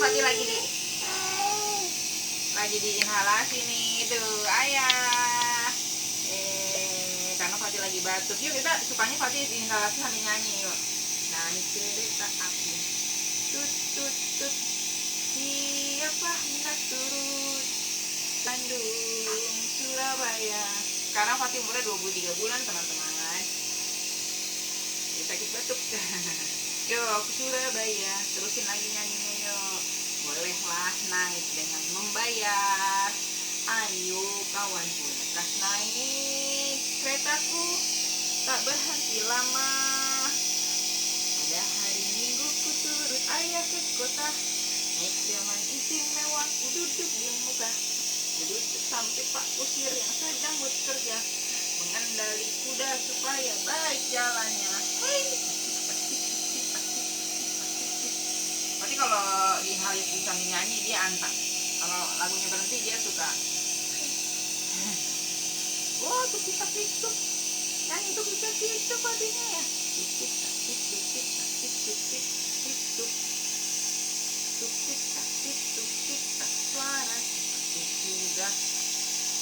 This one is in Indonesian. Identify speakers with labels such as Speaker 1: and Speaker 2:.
Speaker 1: Fatih lagi di inhalasi nih, tuh ayah. Karena Fatih lagi batuk. Yuk kita sukanya Fatih di inhalasi sambil nyanyi yuk. Naik kereta api, tut tut tut, siapa hendak turun Bandung Surabaya. Sekarang Fatih umurnya 23 bulan teman-teman. Dia sakit batuk. Yuk ke Surabaya, terusin lagi nyanyinya yuk. Bolehlah naik dengan membayar. Ayo kawanku lekas naik keretaku, tak berhenti lama. Pada hari Minggu ku turut ayah ke kota, naik zaman istimewa ku duduk di muka. Duduk sampai Pak Kusir yang sedang bekerja, mengendali kuda supaya baik jalannya. Berarti kalau di hal itu sambil nyanyi dia antang. Kalau lagunya berhenti dia